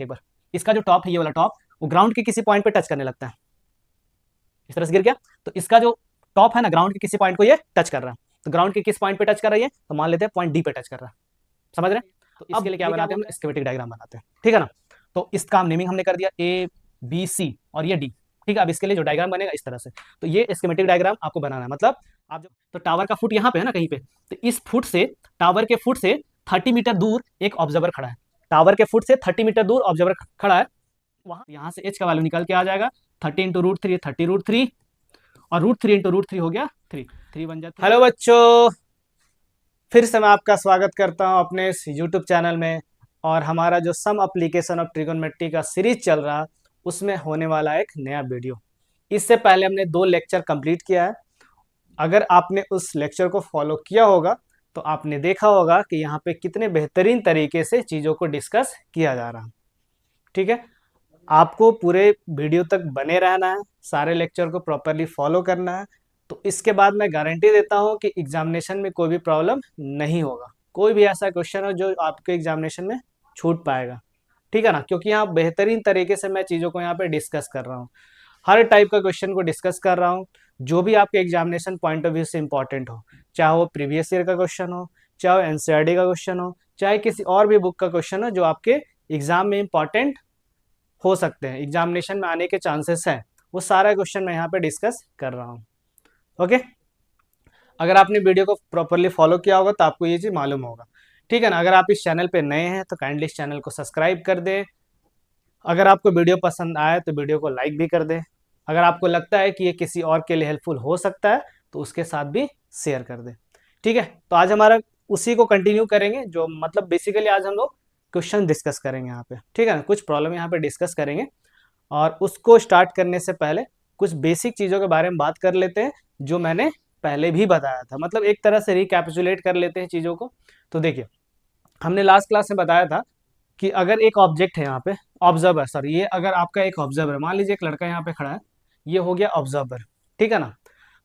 एक बार, इसका जो टॉप है ये वाला टॉप, वो ग्राउंड के किसी पॉइंट पे टच करने लगता है, इस तरह से गिर गया, तो इसका जो टॉप है ना ग्राउंड के किसी पॉइंट को ये टच कर रहा है, तो ग्राउंड के किस पॉइंट पे टच कर रही है, तो मान लेते हैं पॉइंट डी पे टच कर रहा है, समझ रहे हैं। तो इसके लिए क्या बनाते हैं हम, स्कीमेटिक डायग्राम बनाते हैं, ठीक है ना। तो इसका नेमिंग हमने कर दिया ए बी सी और ये डी, ठीक है। अब इसके लिए जो डायग्राम बनेगा इस तरह से, तो ये स्कीमेटिक डायग्राम आपको बनाना है, मतलब आप जो, तो टावर का फुट यहाँ पे है ना कहीं पे, तो इस फुट से, टावर के फुट से 30 मीटर दूर एक ऑब्जर्वर खड़ा है, टावर के फुट से 30 मीटर दूर ऑब्जर्वर खड़ा है, वहां यहाँ से एच का वैल्यू निकल के आ जाएगा 30 इंटू रूट थ्री, 30 √3, और √3 इंटू √3 हो गया 3, 3 बन जाता है। हेलो बच्चों, फिर से मैं आपका स्वागत करता हूं अपने इस यूट्यूब चैनल में, और हमारा जो सम एप्लीकेशन ऑफ ट्रिगोनोमेट्री का सीरीज चल रहा उसमें होने वाला एक नया वीडियो। इससे पहले हमने 2 लेक्चर कंप्लीट किया है, अगर आपने उस लेक्चर को फॉलो किया होगा तो आपने देखा होगा कि यहाँ पे कितने बेहतरीन तरीके से चीज़ों को डिस्कस किया जा रहा है, ठीक है। आपको पूरे वीडियो तक बने रहना है, सारे लेक्चर को प्रॉपरली फॉलो करना है, तो इसके बाद मैं गारंटी देता हूं कि एग्जामिनेशन में कोई भी प्रॉब्लम नहीं होगा, कोई भी ऐसा क्वेश्चन हो जो आपके एग्जामिनेशन में छूट पाएगा, ठीक है ना। क्योंकि यहाँ बेहतरीन तरीके से मैं चीज़ों को यहाँ पे डिस्कस कर रहा हूँ, हर टाइप का क्वेश्चन को डिस्कस कर रहा हूँ, जो भी आपके एग्जामिनेशन पॉइंट ऑफ व्यू से इंपॉर्टेंट हो, चाहे वो प्रीवियस ईयर का क्वेश्चन हो, चाहे वो एनसीईआरटी का क्वेश्चन हो, चाहे किसी और भी बुक का क्वेश्चन हो जो आपके एग्जाम में इंपॉर्टेंट हो सकते हैं, एग्जामिनेशन में आने के चांसेस हैं, वो सारा क्वेश्चन मैं यहाँ पे डिस्कस कर रहा हूँ, ओके। अगर आपने वीडियो को प्रॉपरली फॉलो किया होगा तो आपको ये चीज़ मालूम होगा, ठीक है ना। अगर आप इस चैनल पे नए हैं तो काइंडली इस चैनल को सब्सक्राइब कर दें, अगर आपको वीडियो पसंद आए तो वीडियो को लाइक भी कर दें, अगर आपको लगता है कि ये किसी और के लिए हेल्पफुल हो सकता है तो उसके साथ भी शेयर कर दें, ठीक है। तो आज हमारा उसी को कंटिन्यू करेंगे, जो मतलब बेसिकली आज हम लोग क्वेश्चन डिस्कस करेंगे यहाँ पे, ठीक है ना, कुछ प्रॉब्लम यहाँ पे डिस्कस करेंगे, और उसको स्टार्ट करने से पहले कुछ बेसिक चीज़ों के बारे में बात कर लेते हैं जो मैंने पहले भी बताया था, मतलब एक तरह से रिकैपिचुलेट कर लेते हैं चीज़ों को। तो देखिए, हमने लास्ट क्लास में बताया था कि अगर एक ऑब्जेक्ट है यहाँ पे, ऑब्जर्वर, सॉरी, ये अगर आपका एक ऑब्जर्वर, मान लीजिए एक लड़का यहाँ पे खड़ा है, ये हो गया ऑब्जर्वर, ठीक है ना।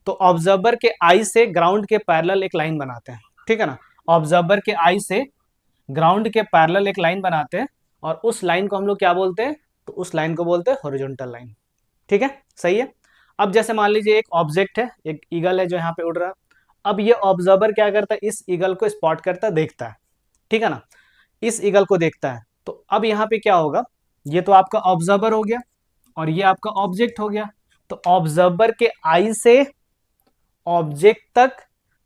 तो ऑब्जर्वर के आई से ग्राउंड के पैरेलल एक लाइन बनाते हैं, ठीक है ना। ऑब्जर्वर के आई से ग्राउंड के पैरेलल एक लाइन बनाते हैं, और उस लाइन को हम लोग क्या बोलते हैं, तो उस लाइन को बोलते हैं हॉरिजॉन्टल लाइन, ठीक है, सही है। अब जैसे मान लीजिए एक ऑब्जेक्ट है, एक ईगल है जो यहाँ पे उड़ रहा है, अब ये ऑब्जर्वर क्या करता है, इस ईगल को स्पॉट करता है, देखता है, ठीक है ना, इस ईगल को देखता है। तो अब यहाँ पे क्या होगा, ये तो आपका ऑब्जर्वर हो गया और ये आपका ऑब्जेक्ट हो गया, तो ऑब्जर्वर के आई से ऑब्जेक्ट तक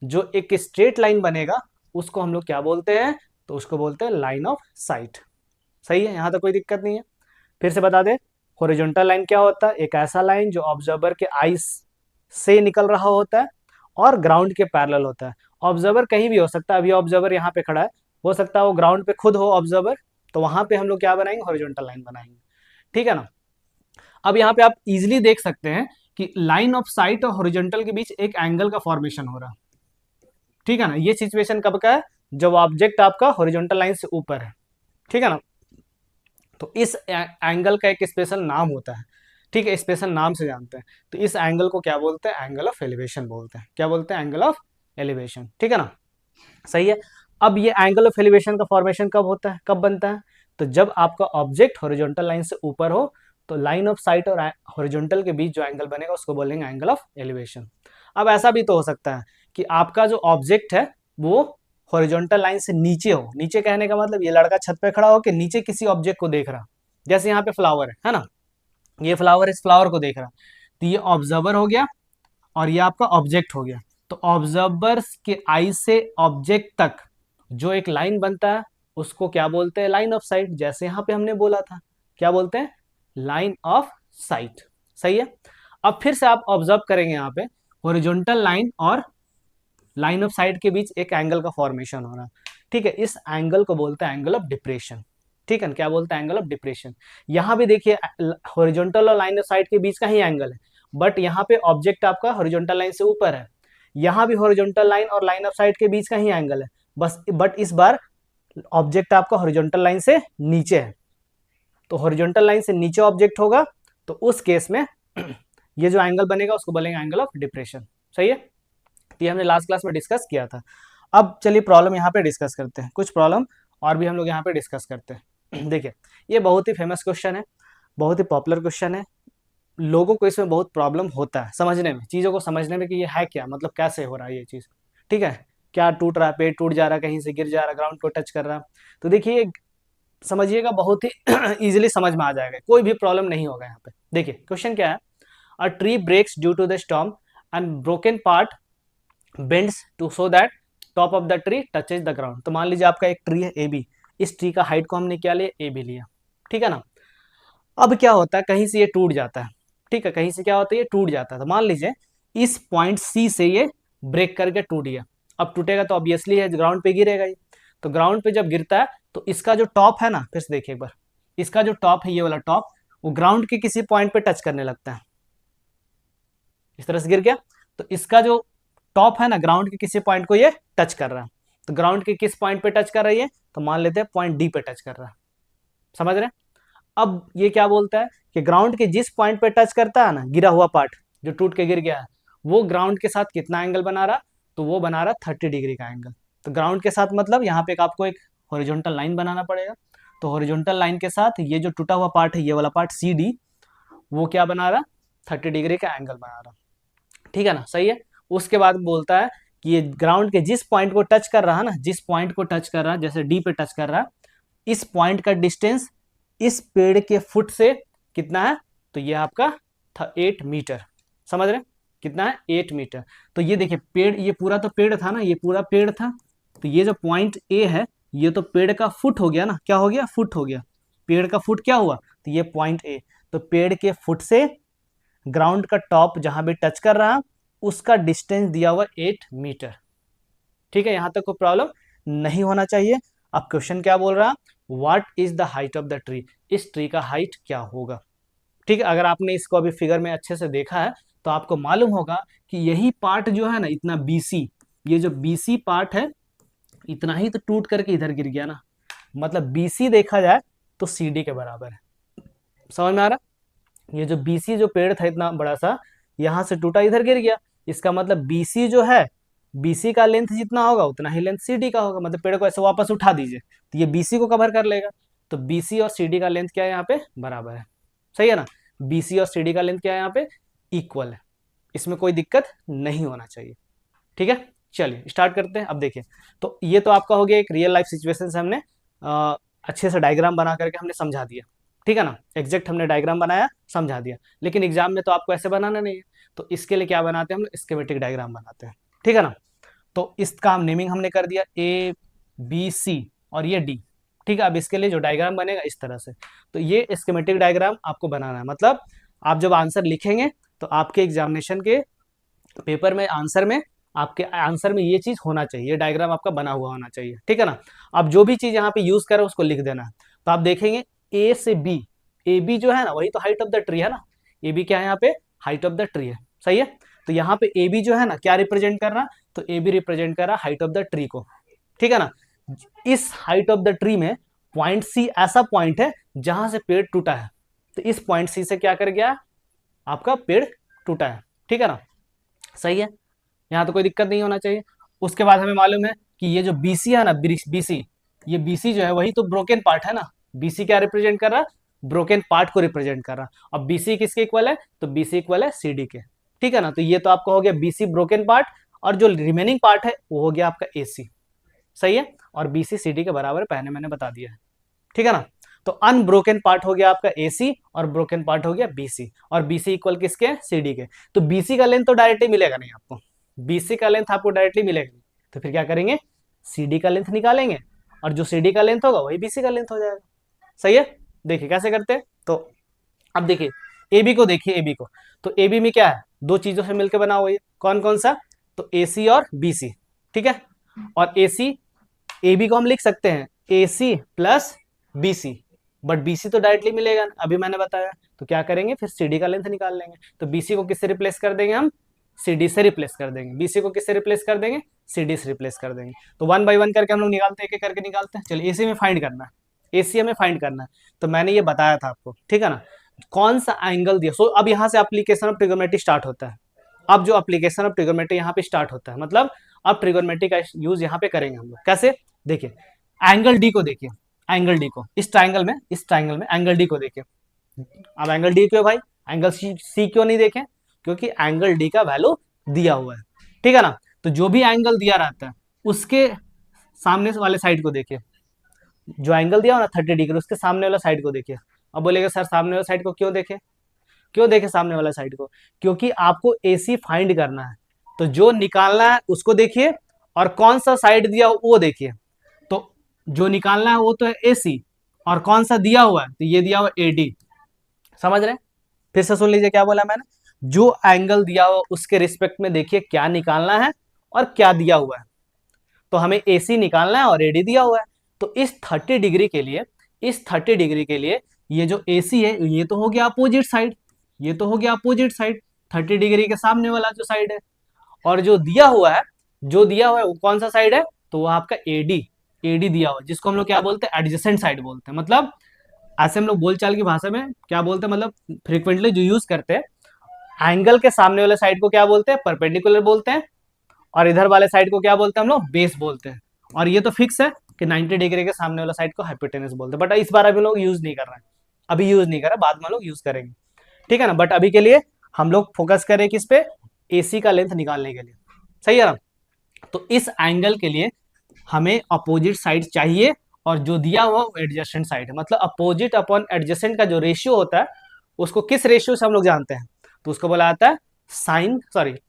जो एक स्ट्रेट लाइन बनेगा उसको हम लोग क्या बोलते हैं, तो उसको बोलते हैं लाइन ऑफ साइट, सही है, यहां तक कोई दिक्कत नहीं है। फिर से बता दे, हॉरिजॉन्टल लाइन क्या होता है, एक ऐसा लाइन जो ऑब्जर्वर के आई से निकल रहा होता है और ग्राउंड के पैरेलल होता है। ऑब्जर्वर कहीं भी हो सकता है, अभी ऑब्जर्वर यहाँ पे खड़ा है, हो सकता है वो ग्राउंड पे खुद हो ऑब्जर्वर, तो वहां पे हम लोग क्या बनाएंगे, हॉरिजॉन्टल लाइन बनाएंगे, ठीक है ना। अब यहाँ पे आप इजिली देख सकते हैं कि लाइन ऑफ साइट और हॉरिजॉन्टल के बीच एक एंगल का फॉर्मेशन हो रहा है, ठीक है ना। ये सिचुएशन कब का है, जब ऑब्जेक्ट आपका हॉरिजॉन्टल लाइन से ऊपर है, ठीक है ना। तो इस एंगल का एक स्पेशल नाम होता है, ठीक है, स्पेशल नाम से जानते हैं। तो इस एंगल को क्या बोलते हैं, एंगल ऑफ एलिवेशन बोलते हैं, क्या बोलते हैं, एंगल ऑफ एलिवेशन, ठीक है ना, सही है। अब ये एंगल ऑफ एलिवेशन का फॉर्मेशन कब होता है, कब बनता है, तो जब आपका ऑब्जेक्ट हॉरिजॉन्टल लाइन से ऊपर हो, तो लाइन ऑफ साइट और हॉरिजॉन्टल के बीच जो एंगल बनेगा उसको बोलेंगे एंगल ऑफ एलिवेशन। अब ऐसा भी तो हो सकता है कि आपका जो ऑब्जेक्ट है वो हॉरिजॉन्टल लाइन से नीचे हो, नीचे कहने का मतलब ये लड़का छत पे खड़ा हो कि नीचे किसी ऑब्जेक्ट को देख रहा, जैसे यहाँ पे फ्लावर है ना, ये फ्लावर इस फ्लावर को देख रहा, तो ये ऑब्जर्वर हो गया और ये आपका ऑब्जेक्ट हो गया। तो ऑब्जर्वर के आई से ऑब्जेक्ट तक जो एक लाइन बनता है उसको क्या बोलते हैं, लाइन ऑफ साइट, जैसे यहाँ पे हमने बोला था, क्या बोलते हैं, लाइन ऑफ साइट, सही है। अब फिर से आप ऑब्जर्व करेंगे यहाँ पे हॉरिजॉन्टल लाइन और लाइन ऑफ साइट के बीच एक एंगल का फॉर्मेशन हो रहा है, ठीक है, इस एंगल को बोलते हैं एंगल ऑफ डिप्रेशन, ठीक है, क्या बोलते हैं, एंगल ऑफ डिप्रेशन। यहाँ भी देखिए हॉरिजॉन्टल और लाइन ऑफ साइट के बीच का ही एंगल है, बट यहाँ पे ऑब्जेक्ट आपका हॉरिजॉन्टल लाइन से ऊपर है, यहाँ भी हॉरिजॉन्टल लाइन और लाइन ऑफ साइट के बीच का ही एंगल है, बस बट इस बार ऑब्जेक्ट आपका हॉरिजॉन्टल लाइन से नीचे है। तो हॉरिजॉन्टल लाइन से नीचे ऑब्जेक्ट होगा तो उस केस में ये जो एंगल बनेगा उसको बोलेंगे एंगल ऑफ डिप्रेशन, सही है। तो ये हमने लास्ट क्लास में डिस्कस किया था। अब चलिए प्रॉब्लम यहाँ पे डिस्कस करते हैं, कुछ प्रॉब्लम और भी हम लोग यहाँ पे डिस्कस करते हैं, देखिए, ये बहुत ही फेमस क्वेश्चन है, बहुत ही पॉपुलर क्वेश्चन है। लोगों को इसमें बहुत प्रॉब्लम होता है समझने में, चीज़ों को समझने में कि ये है क्या, मतलब कैसे हो रहा है ये चीज़। ठीक है, क्या टूट रहा है, पेड़ टूट जा रहा है, कहीं से गिर जा रहा है, ग्राउंड को टच कर रहा है। तो देखिए समझिएगा, बहुत ही इजीली समझ में आ जाएगा, कोई भी प्रॉब्लम नहीं होगा यहाँ पे। देखिए क्वेश्चन क्या है, a tree breaks due to the storm and broken part bends to so that top of the tree touches the ground. तो मान लीजिए आपका एक ट्री है ए बी, इस ट्री का हाइट को हमने क्या लिया, ए बी लिया। ठीक है ना, अब क्या होता है, कहीं से ये टूट जाता है। ठीक है, कहीं से क्या होता है, ये टूट जाता है। तो मान लीजिए इस पॉइंट सी से ये ब्रेक करके टूट गया। अब टूटेगा तो ऑब्वियसली है ग्राउंड पे गिरेगा ये। तो ग्राउंड पे जब गिरता है तो इसका जो टॉप है ना, फिर से देखिए एक बार, इसका जो टॉप है, ये वाला टॉप, वो ग्राउंड के किसी पॉइंट पे टच करने लगता है। इस तरह से गिर गया, तो इसका जो टॉप है ना, ग्राउंड के किसी पॉइंट को ये टच कर रहा है। तो ग्राउंड के किस पॉइंट पे टच कर रही है, तो मान लेते हैं पॉइंट डी पे टच कर रहा है। समझ रहे हैं? अब ये क्या बोलता है कि ग्राउंड के जिस पॉइंट पे टच करता है ना, गिरा हुआ पार्ट जो टूट के गिर गया है, वो ग्राउंड के साथ कितना एंगल बना रहा, तो वो बना रहा 30 डिग्री का एंगल। तो ग्राउंड के साथ मतलब यहाँ पे आपको एक हॉरिजॉन्टल लाइन बनाना पड़ेगा। तो हॉरिजॉन्टल लाइन के साथ ये जो टूटा हुआ पार्ट है, ये वाला पार्ट सी डी, वो क्या बना रहा, 30 डिग्री का एंगल बना रहा। ठीक है ना, सही है। उसके बाद बोलता है कि ये ग्राउंड के जिस पॉइंट को टच कर रहा है ना, जिस पॉइंट को टच कर रहा है, जैसे डी पे टच कर रहा है, इस पॉइंट का डिस्टेंस इस पेड़ के फुट से कितना है, तो ये आपका था 8 मीटर। समझ रहे, कितना है, 8 मीटर। तो ये देखिए पेड़, ये पूरा तो पेड़ था ना, ये पूरा पेड़ था। तो ये जो पॉइंट ए है, ये तो पेड़ का फुट हो गया ना, क्या हो गया, फुट हो गया। पेड़ का फुट क्या हुआ, तो ये पॉइंट ए। तो पेड़ के फुट से ग्राउंड का टॉप जहां भी टच कर रहा, उसका डिस्टेंस दिया हुआ 8 मीटर। ठीक है, यहां तक कोई प्रॉब्लम नहीं होना चाहिए। अब क्वेश्चन क्या बोल रहा, what is the height of the tree, इस ट्री का हाइट क्या होगा। ठीक है, अगर आपने इसको अभी फिगर में अच्छे से देखा है तो आपको मालूम होगा कि यही पार्ट जो है ना, इतना बीसी, ये जो बीसी पार्ट है, इतना ही तो टूट करके इधर गिर गया ना। मतलब बीसी देखा जाए तो सीडी के बराबर है। समझ में आ रहा, ये जो बीसी जो पेड़ था इतना बड़ा सा, यहां से टूटा इधर गिर गया। इसका मतलब बीसी जो है, बीसी का लेंथ जितना होगा उतना ही लेंथ सीडी का होगा। मतलब पेड़ को ऐसे वापस उठा दीजिए तो ये बीसी को कवर कर लेगा। तो बीसी और सीडी का लेंथ क्या है, यहाँ पे बराबर है। सही है ना, बीसी और सीडी का लेंथ क्या है, यहाँ पे इक्वल है। इसमें कोई दिक्कत नहीं होना चाहिए। ठीक है, चलिए स्टार्ट करते हैं। अब देखिए, तो ये तो आपका हो गया एक रियल लाइफ सिचुएशन से हमने अच्छे से डायग्राम बना करके हमने समझा दिया। ठीक है ना, एग्जैक्ट हमने डायग्राम बनाया, समझा दिया। लेकिन एग्जाम में तो आपको ऐसे बनाना नहीं है, तो इसके लिए क्या बनाते हैं हम लोग, स्कीमेटिक डायग्राम बनाते हैं। ठीक है ना, तो इसका हम नेमिंग हमने कर दिया ए बी सी और ये डी। ठीक है, अब इसके लिए जो डायग्राम बनेगा इस तरह से, तो ये स्कीमेटिक डायग्राम आपको बनाना है। मतलब आप जब आंसर लिखेंगे तो आपके एग्जामिनेशन के पेपर में आंसर में, आपके आंसर में ये चीज होना चाहिए, ये डायग्राम आपका बना हुआ होना चाहिए। ठीक है ना, अब जो भी चीज यहाँ पे यूज करें उसको लिख देना है। तो आप देखेंगे ए से बी, ए बी जो है ना, वही तो हाइट ऑफ द ट्री है ना। ए बी क्या है, यहाँ पे हाइट ऑफ द ट्री है। सही है, तो यहाँ पे ए बी जो है ना, क्या रिप्रेजेंट कर रहा, तो ए बी रिप्रेजेंट कर रहा हाइट ऑफ द ट्री को। ठीक है ना, इस हाइट ऑफ द ट्री में पॉइंट सी ऐसा पॉइंट है जहां से पेड़ टूटा है। तो इस पॉइंट सी से क्या कर गया, आपका पेड़ टूटा है। ठीक है ना, सही है, यहाँ तो कोई दिक्कत नहीं होना चाहिए। उसके बाद हमें मालूम है कि ये जो बीसी है ना, बीसी, ये बीसी जो है वही तो ब्रोकन पार्ट है ना। बीसी क्या रिप्रेजेंट कर रहा, ब्रोकन पार्ट को रिप्रेजेंट कर रहा। अब बीसी किसके इक्वल है, तो बीसी इक्वल है सीडी के। ठीक है ना, तो ये तो आपका हो गया बीसी ब्रोकन पार्ट, और जो रिमेनिंग पार्ट है वो हो गया आपका एसी। सही है, और बीसी सीडी के बराबर पहले मैंने बता दिया है। ठीक है ना, तो अनब्रोकन पार्ट हो गया आपका एसी और ब्रोकन पार्ट हो गया बीसी, और बीसी इक्वल किसके, सीडी के। तो बीसी का लेंथ तो डायरेक्टली मिलेगा नहीं आपको, बीसी का लेंथ आपको डायरेक्टली मिलेगा नहीं, तो फिर क्या करेंगे, सीडी का लेंथ निकालेंगे, और जो सीडी का लेंथ होगा वही बीसी का लेंथ हो जाएगा। सही है, देखिए कैसे करते हैं। तो अब देखिए एबी को, देखिए एबी को, तो एबी में क्या है, दो चीजों से मिलकर बना हुआ है, कौन कौन सा, तो एसी और बीसी। ठीक है, और एसी, एबी को हम लिख सकते हैं AC plus BC, but BC तो डायरेक्टली मिलेगा ना, अभी मैंने बताया। तो क्या करेंगे, फिर सीडी का लेंथ निकाल लेंगे। तो बीसी को किससे रिप्लेस कर देंगे हम, सीडी से रिप्लेस कर देंगे। बीसी को किससे रिप्लेस कर देंगे, सीडी से रिप्लेस कर देंगे। तो वन बाय वन करके हम लोग निकालते हैं, एक एक करके निकालते हैं। चलिए एसी में फाइंड करना है, एसी में फाइंड करना है। तो मैंने ये बताया था आपको, ठीक है ना, कौन सा एंगल दिया। सो अब यहाँ से एप्लीकेशन ऑफ ट्रिगोनोमेट्री स्टार्ट होता है। अब जो एप्लीकेशन ऑफ ट्रिगोनोमेट्री यहाँ पे स्टार्ट होता है, मतलब अब ट्रिगोनोमेट्री का यूज यहाँ पे करेंगे हम लोग। कैसे, देखिए एंगल डी को देखिए, एंगल डी को, इस ट्राइंगल में एंगल डी को देखें। अब एंगल डी क्यों भाई, एंगल सी क्यों नहीं देखें, क्योंकि एंगल डी का वैल्यू दिया हुआ है, ठीक है ना। तो जो भी एंगल दिया रहता है उसके सामने वाले साइड को देखिए, जो एंगल दिया हो ना 30 डिग्री, उसके सामने वाला साइड को देखिए। अब बोलेगा सर सामने वाला साइड को क्यों देखे, क्यों देखे सामने वाला साइड को, क्योंकि आपको AC फाइंड करना है, तो जो निकालना है उसको देखिए और कौन सा साइड दिया हो वो देखिए। तो जो निकालना है वो तो है AC, और कौन सा दिया हुआ है, तो ये दिया हुआ AD। समझ रहे हैं, फिर से सुन लीजिए क्या बोला मैंने, जो एंगल दिया हुआ उसके रिस्पेक्ट में देखिए क्या निकालना है और क्या दिया हुआ है। तो हमें AC निकालना है और AD दिया हुआ है, तो इस 30 डिग्री के लिए, इस 30 डिग्री के लिए ये जो AC है ये तो हो गया अपोजिट साइड, ये तो हो गया अपोजिट साइड, 30 डिग्री के सामने वाला जो साइड है। और जो दिया हुआ है, जो दिया हुआ है वो कौन सा साइड है, तो वो आपका AD दिया हुआ है, जिसको हम लोग क्या बोलते हैं, एडजेसेंट साइड बोलते हैं। मतलब ऐसे हम लोग बोलचाल की भाषा में क्या बोलते हैं, मतलब फ्रिक्वेंटली जो यूज करते हैं, एंगल के सामने वाले साइड को क्या बोलते हैं, परपेंडिकुलर बोलते हैं, और इधर वाले साइड को क्या बोलते हैं हम लोग, बेस बोलते हैं। और ये तो फिक्स है कि 90 डिग्री के सामने वाला साइड को हाइपोटेनस बोलते हैं, बट इस बार अभी लोग यूज नहीं कर रहे हैं, अभी यूज नहीं कर रहे, बाद में लोग यूज करेंगे, ठीक है ना। बट अभी के लिए हम लोग फोकस करें किस पे, AC का लेंथ निकालने के लिए, सही है ना। तो इस एंगल के लिए हमें अपोजिट साइड चाहिए, और जो दिया हुआ वो एडजेसेंट साइड है, मतलब अपोजिट अपॉन एडजेसेंट का जो रेशियो होता है उसको किस रेशियो से हम लोग जानते हैं, तो उसको बोला जाता है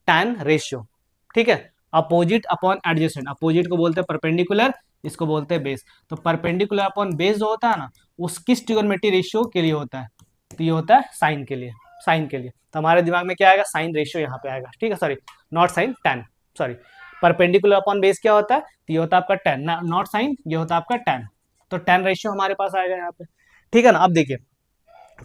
टैन रेशियो, ठीक है। अपोजिट अपॉन एडजेसेंट, अपोजिट को बोलते हैं परपेंडिकुलर, इसको बोलते हैं बेस। तो परपेंडिकुलर अपॉन बेस जो होता है ना, उस किस ट्रिगोनोमेट्री रेशियो के लिए होता है, तो ये होता है साइन के लिए, साइन के लिए। तो हमारे दिमाग में क्या आएगा, साइन रेशियो यहाँ पे आएगा, ठीक है, sorry not sine, tan, sorry. Perpendicular upon base क्या होता है, तो ये होता है आपका टैन, नॉट साइन, ये होता है आपका टैन। तो टैन रेशियो हमारे पास आएगा यहाँ पे, ठीक है ना। अब देखिए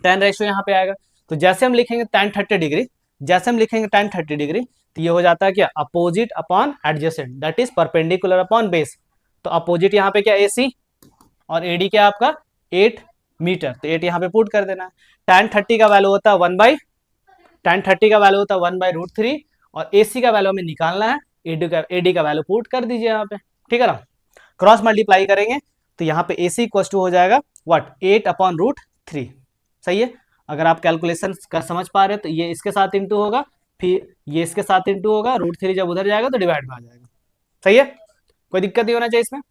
टैन रेशियो यहाँ पे आएगा, तो जैसे हम लिखेंगे टैन 30 डिग्री, जैसे हम लिखेंगे टैन 30 डिग्री, तो ये हो जाता है क्या, opposite upon adjacent, that is perpendicular upon base. तो अपोजिट यहाँ पे क्या AC, और AD क्या आपका 8 मीटर, तो 8 यहाँ पे पुट कर देना है। टैन 30 का वैल्यू होता है 1/√3, और AC का वैल्यू हमें निकालना है, AD का वैल्यू पुट कर दीजिए यहाँ पे, ठीक है ना। क्रॉस मल्टीप्लाई करेंगे तो यहाँ पे AC इक्वल टू हो जाएगा व्हाट, 8/√3, सही है। अगर आप कैलकुलेशन कर समझ पा रहे हैं तो ये इसके साथ इंटू होगा, फिर ये इसके साथ इंटू होगा, √3 जब उधर जाएगा तो डिवाइड में आ जाएगा, सही है, कोई दिक्कत नहीं होना चाहिए इसमें।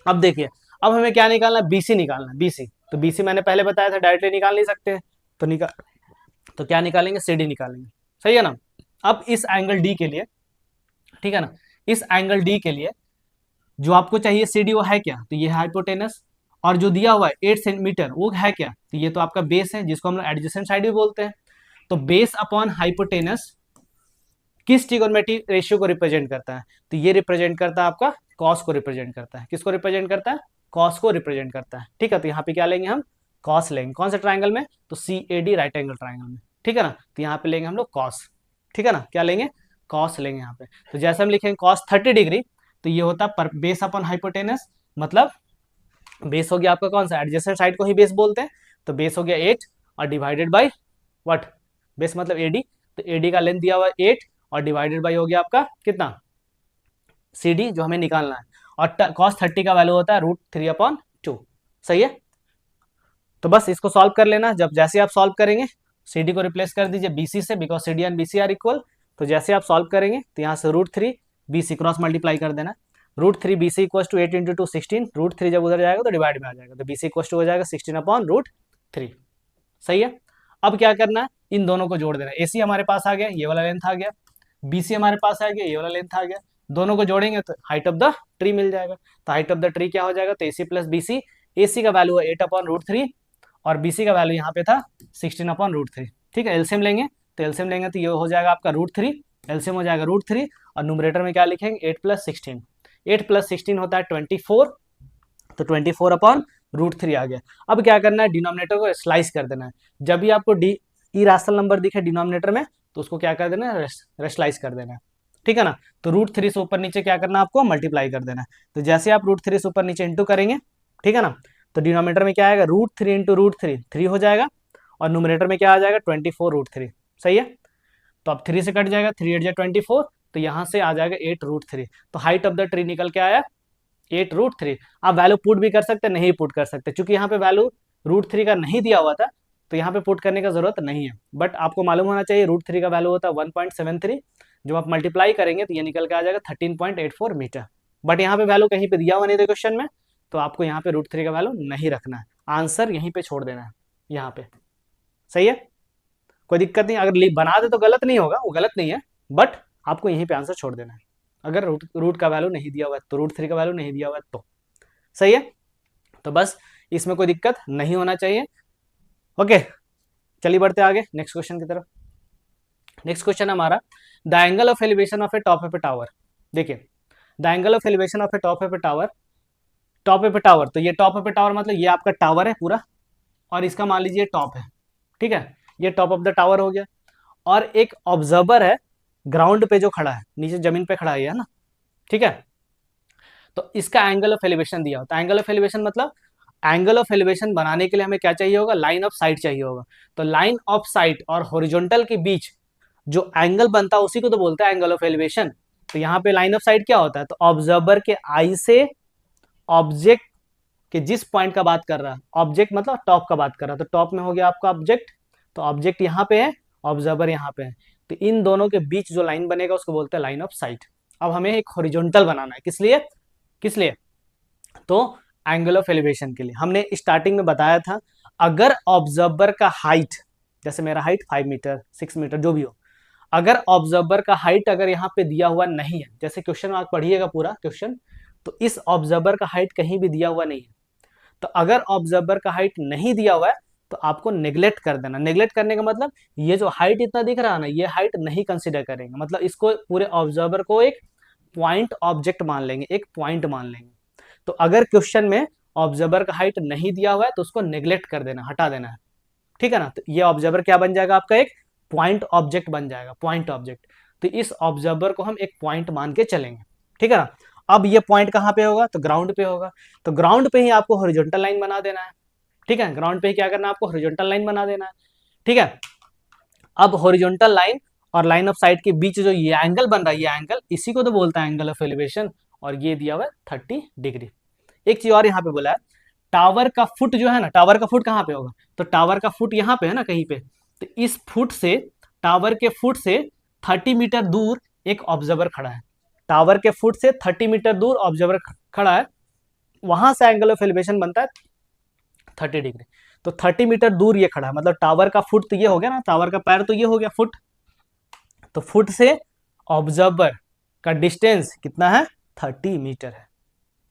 अब देखिए, अब हमें क्या निकालना है, BC निकालना है, BC। तो BC मैंने पहले बताया था डायरेक्टली निकाल नहीं सकते हैं, तो क्या निकालेंगे, CD निकालेंगे, सही है ना। अब इस एंगल D के लिए, ठीक है ना, इस एंगल D के लिए जो आपको चाहिए CD वो है क्या, तो ये है हाइपोटेनस, और जो दिया हुआ है 8 सेंटीमीटर वो है क्या, तो ये तो आपका बेस है, जिसको हम लोग एडजेसेंट साइड भी बोलते हैं। तो बेस अपॉन हाइपोटेनस किस ट्रिगोनोमेट्री रेशियो को रिप्रेजेंट करता है, तो ये रिप्रेजेंट करता है आपका कॉस को रिप्रेजेंट करता है, किसको रिप्रेजेंट करता है, कॉस को रिप्रेजेंट करता है, ठीक है। तो यहाँ पे क्या लेंगे हम, कॉस लेंगे, कौन सा ट्राइंगल में, तो CAD राइट एंगल ट्राइंगल में, ठीक है ना। तो यहाँ पे लेंगे हम लोग कॉस, ठीक है ना, क्या लेंगे, कॉस लेंगे यहाँ पे। तो जैसे हम लिखेंगे कॉस 30 डिग्री, तो ये होता है बेस अपॉन हाइपोटेनस, मतलब बेस हो गया आपका कौन सा, एडजेसेंट साइड को ही बेस बोलते हैं, तो बेस हो गया 8 और डिवाइडेड बाय व्हाट, बेस मतलब AD, तो AD का लेंथ दिया हुआ है 8 और डिवाइडेड बाय हो गया आपका कितना, CD जो हमें निकालना है, और cos 30 का वैल्यू होता है √3/2, सही है। तो बस इसको सॉल्व कर लेना, जब जैसे आप सॉल्व करेंगे CD को रिप्लेस कर दीजिए BC से, because CD and BC are equal. तो जैसे आप सॉल्व करेंगे तो यहाँ से √3 BC क्रॉस मल्टीप्लाई कर देना, √3 BC इक्वल टू 8 × 2 16, √3 जब उधर जाएगा तो डिवाइड में आ जाएगा, तो BC इक्वल टू हो जाएगा 16/√3, सही है। अब क्या करना है, इन दोनों को जोड़ देना, AC हमारे पास आ गया, ये वाला लेंथ आ गया, BC हमारे पास आ गया, ये वाला लेंथ आ गया, दोनों को जोड़ेंगे तो हाइट ऑफ द ट्री मिल जाएगा। तो हाइट ऑफ द ट्री क्या हो जाएगा, तो AC प्लस BC, AC का वैल्यू है 8/√3 और BC का वैल्यू यहाँ पे था 16/√3, ठीक है। एलसीएम लेंगे तो ये हो जाएगा आपका √3, एलसीएम हो जाएगा √3, और न्यूमरेटर में क्या लिखेंगे 8 + 16, 8 + 16 होता है 24, तो 24/√3 आ गया। अब क्या करना है, डिनोमिनेटर को स्लाइस कर देना है, जब भी आपको इरेशनल नंबर दिखे डिनोमिनेटर में तो उसको क्या कर देना है, रेशनलाइज कर देना है, ठीक है ना। तो √3 से ऊपर नीचे क्या करना है, आपको मल्टीप्लाई कर देना है। तो जैसे आप √3 से ऊपर नीचे इंटू करेंगे, ठीक है ना, तो डिनोमिनेटर में क्या आएगा, √3 × √3 3 हो जाएगा, और न्यूमरेटर में क्या आ जाएगा 24√3, सही है। तो अब 3 से कट जाएगा, 3 × 8 = 24, तो यहाँ से आ जाएगा 8√3। तो हाइट ऑफ द ट्री निकल के आया 8√3। आप वैल्यू पुट भी कर सकते, नहीं पुट कर सकते, क्योंकि यहाँ पे वैल्यू √3 का नहीं दिया हुआ था, तो यहाँ पे पुट करने का जरूरत नहीं है। बट आपको मालूम होना चाहिए √3 का वैल्यू होता है 1.73। जब आप मल्टीप्लाई करेंगे तो ये निकल के आ जाएगा 13.84 मीटर। बट यहाँ पे वैल्यू कहीं पे दिया हुआ नहीं था क्वेश्चन में, तो आपको यहाँ पे √3 का वैल्यू नहीं रखना है, आंसर यहीं पे छोड़ देना है, यहाँ पे। सही है, कोई दिक्कत नहीं, अगर बना दे तो गलत नहीं होगा, वो गलत नहीं है, बट आपको यहीं पे आंसर छोड़ देना है। अगर रूट का वैल्यू नहीं दिया हुआ है तो, √3 का वैल्यू नहीं दिया हुआ है तो। सही है, तो बस इसमें कोई दिक्कत नहीं होना चाहिए। ओके, चलिए बढ़ते आगे नेक्स्ट क्वेश्चन की तरफ। नेक्स्ट क्वेश्चन हमारा, the angle of elevation of a top of a tower. देखिए, the angle of elevation of a top of a tower, top of a tower, तो ये टॉप ऑफ ए टावर मतलब ये आपका tower है पूरा, और इसका मान लीजिए टॉप है, ठीक है, ये टॉप ऑफ द टावर हो गया, और एक ऑब्जर्वर है ग्राउंड पे जो खड़ा है, नीचे जमीन पे खड़ा है ना, ठीक है। तो इसका एंगल ऑफ एलिवेशन दिया होता है। एंगल ऑफ एलिवेशन मतलब, एंगल ऑफ एलिवेशन बनाने के लिए हमें क्या चाहिए होगा, लाइन ऑफ साइट चाहिए होगा। तो लाइन ऑफ साइट और हॉरिजॉन्टल के बीच जो एंगल बनता है उसी को तो बोलते हैं एंगल ऑफ एलिवेशन। तो यहाँ पे लाइन ऑफ साइट क्या होता है, तो ऑब्जर्वर के आई से ऑब्जेक्ट के जिस पॉइंट का बात कर रहा है, ऑब्जेक्ट मतलब टॉप का बात कर रहा है, तो टॉप में हो गया आपका ऑब्जेक्ट, तो ऑब्जेक्ट यहाँ पे है, ऑब्जर्वर यहाँ पे है, तो इन दोनों के बीच जो लाइन बनेगा उसको बोलते हैं लाइन ऑफ साइट। अब हमें एक हॉरिजॉन्टल बनाना है, किस लिए, किस लिए, तो एंगल ऑफ एलिवेशन के लिए। हमने स्टार्टिंग में बताया था, अगर ऑब्जर्वर का हाइट, जैसे मेरा हाइट 5 मीटर 6 मीटर जो भी हो, अगर ऑब्जर्वर का हाइट अगर यहाँ पे दिया हुआ नहीं है, जैसे क्वेश्चन आप पढ़िएगा पूरा क्वेश्चन, तो इस ऑब्जर्वर का हाइट कहीं भी दिया हुआ नहीं है, तो अगर ऑब्जर्वर का हाइट नहीं दिया हुआ है तो आपको नेग्लेक्ट कर देना। नेग्लेक्ट करने का मतलब, ये जो हाइट इतना दिख रहा है ना, ये हाइट नहीं कंसीडर करेंगे, मतलब इसको पूरे ऑब्जर्वर को एक पॉइंट ऑब्जेक्ट मान लेंगे, एक पॉइंट मान लेंगे। तो अगर क्वेश्चन में ऑब्जर्वर का हाइट नहीं दिया हुआ है तो उसको नेग्लेक्ट कर देना, हटा देना है, ठीक है ना। तो ये ऑब्जर्वर क्या बन जाएगा आपका, एक पॉइंट ऑब्जेक्ट बन जाएगा, पॉइंट ऑब्जेक्ट। तो इस ऑब्जर्वर को हम एक पॉइंट मान के चलेंगे, ठीक है ना। अब ये पॉइंट कहाँ पे होगा, तो ग्राउंड पे होगा, तो ग्राउंड पे ही आपको हॉरिजॉन्टल लाइन बना देना है, ठीक है। ग्राउंड पे ही क्या करना है आपको, हॉरिजॉन्टल लाइन बना देना है, ठीक है। अब हॉरिजॉन्टल लाइन और लाइन ऑफ साइट के बीच जो ये एंगल बन रहा है, ये एंगल, इसी को तो बोलता है एंगल ऑफ एलिवेशन, और ये दिया हुआ है 30 डिग्री। एक चीज और यहाँ पे बोला है, टावर का फुट जो है ना, टावर का फुट कहाँ पे होगा, तो टावर का फुट यहाँ पे है ना कहीं पे, तो इस फुट से, टावर के फुट से 30 मीटर दूर एक ऑब्जर्वर खड़ा है, टावर के फुट से 30 मीटर दूर ऑब्जर्वर खड़ा है, वहां से एंगल ऑफ एलिवेशन बनता है 30 डिग्री। तो 30 मीटर दूर ये खड़ा है, मतलब टावर का फुट तो ये हो गया ना, टावर का पैर तो ये हो गया फुट, तो फुट से ऑब्जर्वर का डिस्टेंस कितना है, 30 मीटर है।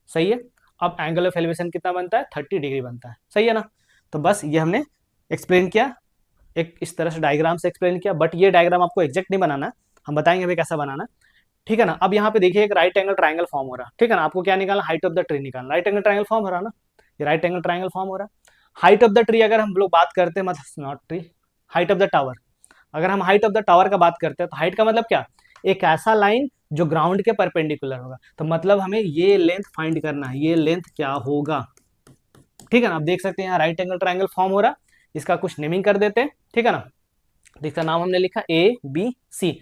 सही है, अब एंगल ऑफ एलिवेशन कितना बनता है, 30 डिग्री बनता है। सही है ना, तो बस ये हमने एक्सप्लेन किया, एक इस तरह से डायग्राम से एक्सप्लेन किया, बट ये डायग्राम आपको एग्जैक्ट नहीं बनाना, हम बताएंगे अभी कैसा बनाना, ठीक है ना। अब यहाँ पे देखिए एक राइट एंगल ट्रायंगल फॉर्म हो रहा है, ठीक है ना। आपको क्या निकालना, हाइट ऑफ द ट्री निकालना, राइट एंगल ट्रायंगल फॉर्म हो रहा है ना, ये राइट एंगल ट्रायंगल फॉर्म हो रहा है। हाइट ऑफ द ट्री अगर हम लोग बात करते हैं, मतलब not tree, height of the tower, अगर हम हाइट ऑफ द टावर का बात करते हैं तो हाइट का मतलब क्या, एक ऐसा लाइन जो ग्राउंड के परपेंडिकुलर होगा, तो मतलब हमें ये लेंथ फाइंड करना है, ये लेंथ क्या होगा, ठीक है ना। आप देख सकते हैं यहाँ राइट एंगल ट्रायंगल फॉर्म हो रहा है, इसका कुछ नेमिंग कर देते हैं, ठीक है ना। इसका नाम हमने लिखा ABC।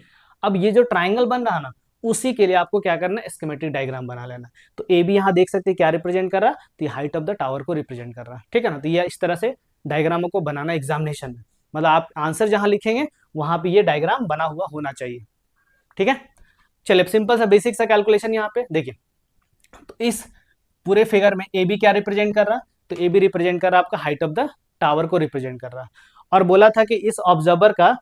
अब ये जो ट्रायंगल बन रहा है ना, उसी के लिए आपको क्या करना है, स्कीमेटिक डायग्राम बना लेना। तो AB यहाँ देख सकते हैं क्या रिप्रेजेंट कर रहा है, तो ये हाइट ऑफ द टावर को रिप्रेजेंट कर रहा है, ठीक है ना। तो ये इस तरह से डायग्रामों को बनाना एग्जामिनेशन में, मतलब आप आंसर जहां लिखेंगे वहां पे ये डायग्राम बना हुआ होना चाहिए, ठीक है। चलिए सिंपल सा बेसिक सा कैलकुलेशन यहाँ पे देखिए, तो इस पूरे फिगर में AB क्या रिप्रेजेंट कर रहा है, तो AB रिप्रेजेंट कर रहा है आपका हाइट ऑफ द टावर को रिप्रेजेंट कर रहा है, और बोला था कि इस ऑब्जर्वर का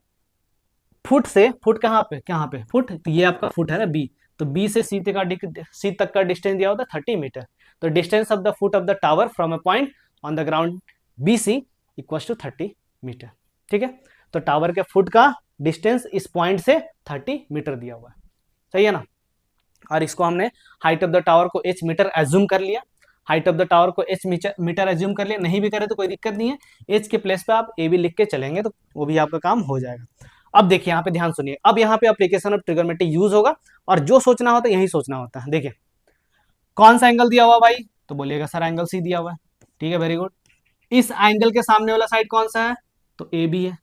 फुट से, फुट कहाँ पे फुट, तो ये आपका फुट है ना B, तो B से C तक का डिस्टेंस दिया होता है 30 मीटर, तो distance of the foot of the tower from a point on the ground BC equal to 30 metre, ठीक है। तो टावर के फुट का डिस्टेंस इस पॉइंट से 30 मीटर दिया हुआ है, सही है ना। और इसको हमने हाइट ऑफ द टावर को h मीटर एज्यूम कर लिया, हाइट ऑफ द टावर को h मीटर एज्यूम कर लिया, नहीं भी करे तो कोई दिक्कत नहीं है, h के प्लेस पे आप AB लिख के चलेंगे तो वो भी आपका काम हो जाएगा। अब देखिए यहाँ पे ध्यान सुनिए, अब यहाँ पे एप्लीकेशन ऑफ ट्रिगोनोमेट्री यूज होगा, और जो सोचना होता है यही सोचना होता है। देखिए कौन सा एंगल दिया हुआ भाई, तो बोलिएगा सर एंगल C दिया हुआ है, ठीक है, वेरी गुड। इस एंगल के सामने वाला साइड कौन सा है, तो AB है।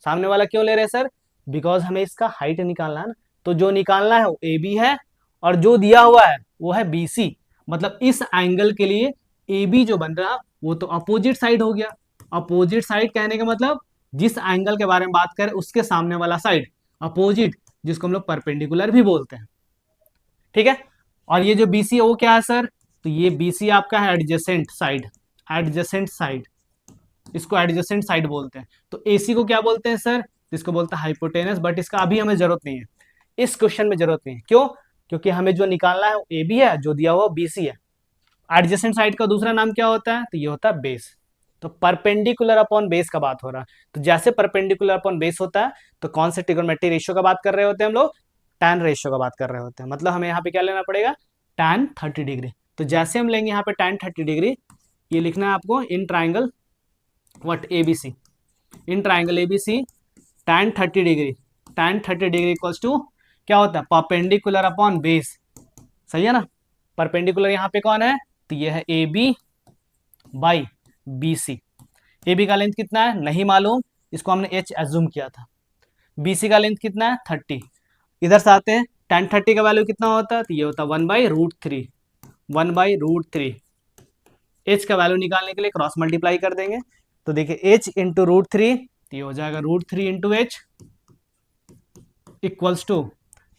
सामने वाला क्यों ले रहे हैं सर, बिकॉज हमें इसका हाइट निकालना है ना, तो जो निकालना है वो AB है, और जो दिया हुआ है वो है BC, मतलब इस एंगल के लिए ए बी जो बन रहा वो तो अपोजिट साइड हो गया। अपोजिट साइड कहने का मतलब जिस एंगल के बारे में बात करें उसके सामने वाला साइड, अपोजिट, जिसको हम लोग परपेंडिकुलर भी बोलते हैं। ठीक है। और ये जो बीसी है वो क्या है सर, तो ये बीसी आपका है एडजेसेंट साइड, एडजेसेंट साइड, इसको एडजेसेंट साइड बोलते हैं। तो एसी को क्या बोलते हैं सर, तो इसको बोलते हैं हाइपोटेनस, बट इसका अभी हमें जरूरत नहीं है, इस क्वेश्चन में जरूरत नहीं है। क्यों? क्योंकि हमें जो निकालना है वो ए बी है, जो दिया हुआ बीसी है। एडजेसेंट साइड का दूसरा नाम क्या होता है, तो ये होता है बेस। तो परपेंडिकुलर अपॉन बेस का बात हो रहा है। तो जैसे परपेंडिकुलर अपॉन बेस होता है तो कौन से ट्रिगोनोमेट्रिक रेशियो का बात कर रहे होते हैं हम लोग, टैन रेशियो का बात कर रहे होते हैं। मतलब हमें यहाँ पे क्या लेना पड़ेगा, टैन 30 डिग्री। तो जैसे हम लेंगे यहाँ पे टैन 30 डिग्री, ये लिखना है आपको in triangle what ABC, in triangle ABC tan 30 degree, tan 30 degree equals to क्या होता है, परपेंडिकुलर अपॉन बेस। सही है ना। परपेंडिकुलर यहाँ पे कौन है, तो ये है A B by B C. ए बी का लेंथ कितना है नहीं मालूम, इसको हमने एच एज्यूम किया था। बी सी का लेंथ कितना है 30। इधर से आते हैं, tan 30 का वैल्यू कितना होता है, तो ये होता है 1/√3, 1/√3। एच का वैल्यू निकालने के लिए क्रॉस मल्टीप्लाई कर देंगे। तो देखिए एच इंटू √3, तो ये हो जाएगा √3 into H equals to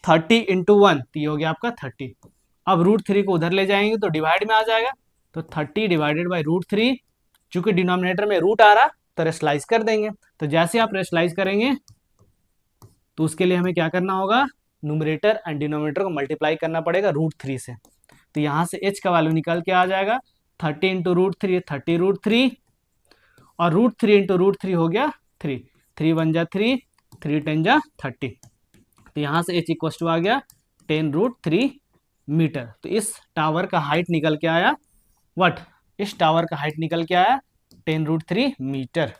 30 into 1, तो ये हो गया आपका 30। अब √3 को उधर ले जाएंगे तो डिवाइड में आ जाएगा, तो 30 डिवाइडेड बाई √3, चूंकि डिनोमिनेटर में रूट आ रहा तो रेशलाइज कर देंगे। तो जैसे आप रेशलाइज करेंगे तो उसके लिए हमें क्या करना होगा, न्यूमरेटर एंड डिनोमिनेटर को मल्टीप्लाई करना पड़ेगा √3 से। तो यहाँ से h का वैल्यू निकल के आ जाएगा 30 इंटू √3, 30√3, और √3 इंटू √3 हो गया 3, 3 1 जा 3, 3 10 जा 30। तो यहाँ से h इक्वल टू आ गया 10√3 मीटर। तो इस टावर का हाइट निकल के आया व्हाट, इस टावर का हाइट निकल के आया 10√3 मीटर।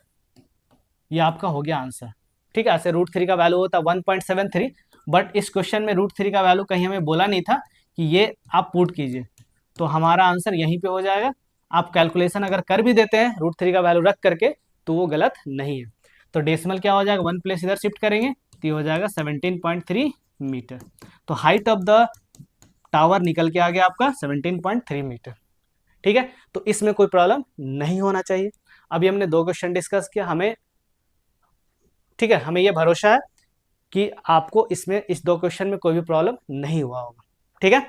ये आपका हो गया आंसर। ठीक है। ऐसे √3 का वैल्यू होता है 1.73, बट इस क्वेश्चन में √3 का वैल्यू कहीं हमें बोला नहीं था कि ये आप पुट कीजिए, तो हमारा आंसर यहीं पे हो जाएगा। आप कैलकुलेशन अगर कर भी देते हैं √3 का वैल्यू रख करके तो वो गलत नहीं है। तो डेसिमल क्या हो जाएगा, 1 प्लेस इधर शिफ्ट करेंगे तो ये हो जाएगा 17.3 मीटर। तो हाइट ऑफ द टावर निकल के आ गया आपका 17.3 मीटर। ठीक है। तो इसमें कोई प्रॉब्लम नहीं होना चाहिए। अभी हमने 2 क्वेश्चन डिस्कस किया, हमें ठीक है, हमें यह भरोसा है कि आपको इसमें इस 2 क्वेश्चन में कोई भी प्रॉब्लम नहीं हुआ होगा। ठीक है।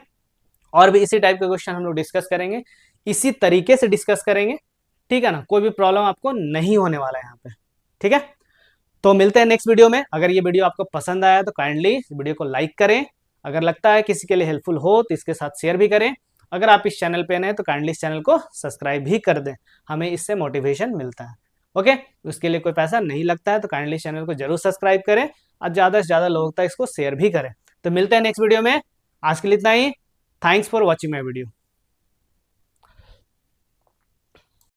और भी इसी टाइप के क्वेश्चन हम लोग डिस्कस करेंगे, इसी तरीके से डिस्कस करेंगे। ठीक है ना, कोई भी प्रॉब्लम आपको नहीं होने वाला है यहाँ पे। ठीक है। तो मिलते हैं नेक्स्ट वीडियो में। अगर ये वीडियो आपको पसंद आया तो काइंडली इस वीडियो को लाइक करें, अगर लगता है किसी के लिए हेल्पफुल हो तो इसके साथ शेयर भी करें। अगर आप इस चैनल पे नए हैं तो काइंडली इस चैनल को सब्सक्राइब भी कर दें, हमें इससे मोटिवेशन मिलता है। ओके, उसके लिए कोई पैसा नहीं लगता है, तो काइंडली चैनल को जरूर सब्सक्राइब करें और ज़्यादा से ज़्यादा लोगों तक इसको शेयर भी करें। तो मिलते हैं नेक्स्ट वीडियो में, आज के लिए इतना ही। Thanks for watching my video.